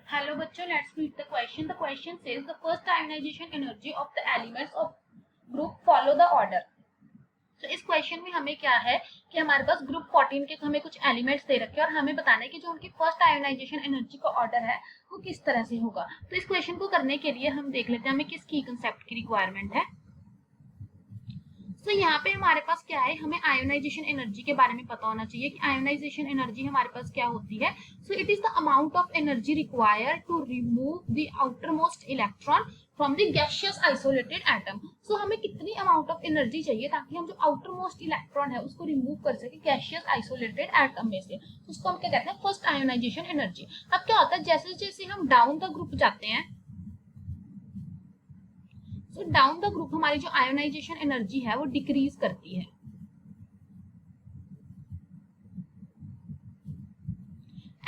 Hello बच्चों, let's read the question. The question says the first ionization energy of the elements of group follow the order. तो इस question में हमें क्या है कि हमारे पास ग्रुप 14 के हमें कुछ एलिमेंट्स दे रखे हैं और हमें बताना है कि जो उनकी फर्स्ट आयोनाइजेशन एनर्जी का ऑर्डर है वो किस तरह से होगा। तो इस क्वेश्चन को करने के लिए हम देख लेते हैं हमें किस की कंसेप्ट की रिक्वायरमेंट है। तो यहाँ पे हमारे पास क्या है, हमें आयोनाइजेशन एनर्जी के बारे में पता होना चाहिए कि आयोनाइजेशन एनर्जी हमारे पास क्या होती है। So it is the amount of energy required to remove the outermost electron from the gaseous isolated atom. So हमें कितनी अमाउंट ऑफ एनर्जी चाहिए ताकि हम जो आउटर मोस्ट इलेक्ट्रॉन है उसको रिमूव कर सके गैसियस आइसोलेटेड एटम में से। उसको हम क्या कहते हैं, फर्स्ट आयोनाइजेशन एनर्जी। अब क्या होता है, जैसे जैसे हम डाउन द ग्रुप जाते हैं, तो डाउन द ग्रुप हमारी जो आयोनाइजेशन एनर्जी है वो डिक्रीज करती है।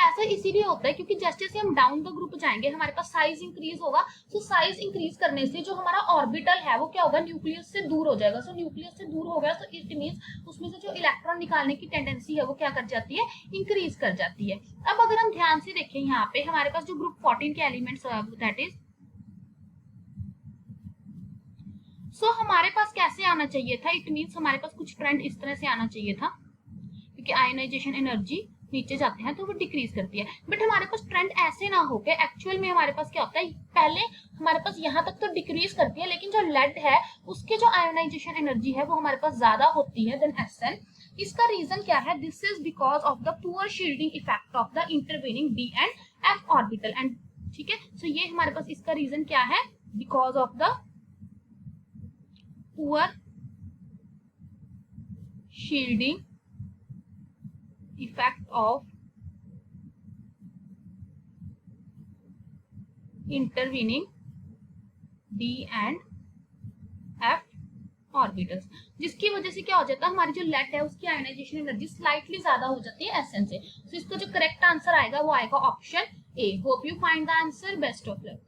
ऐसा इसीलिए होता है क्योंकि जैसे जैसे हम डाउन द ग्रुप जाएंगे हमारे पास साइज इंक्रीज होगा। तो साइज इंक्रीज करने से जो हमारा ऑर्बिटल है वो क्या होगा, न्यूक्लियस से दूर हो जाएगा। सो न्यूक्लियस से दूर हो गया तो इट मींस उसमें से जो इलेक्ट्रॉन निकालने की टेंडेंसी है वो क्या कर जाती है, इंक्रीज कर जाती है। अब अगर हम ध्यान से देखें यहाँ पे हमारे पास जो ग्रुप 14 के एलिमेंट्स दैट इज हमारे पास कैसे आना चाहिए था, इट मींस हमारे पास कुछ ट्रेंड इस तरह से आना चाहिए था क्योंकि आयोनाइजेशन एनर्जी नीचे जाते हैं तो वो डिक्रीज करती है। बट हमारे पास ट्रेंड ऐसे ना होके एक्चुअल में हमारे पास क्या होता है, पहले हमारे पास यहाँ तक तो डिक्रीज करती है लेकिन जो लेड है उसके जो आयोनाइजेशन एनर्जी है वो हमारे पास ज्यादा होती है देन एसएन। इसका रीजन क्या है, this is because of the poor shielding effect of the intervening D and F orbital and. ठीक है, सो ये हमारे पास इसका रीजन क्या है, because of the poor shielding effect of intervening d and f orbitals, जिसकी वजह से क्या हो जाता है, हमारी जो लेड है उसकी आयोनाइजेशन एनर्जी स्लाइटली ज्यादा हो जाती है एसएन से। तो इसका जो करेक्ट आंसर आएगा वो आएगा option A. Hope you find the answer, best of luck.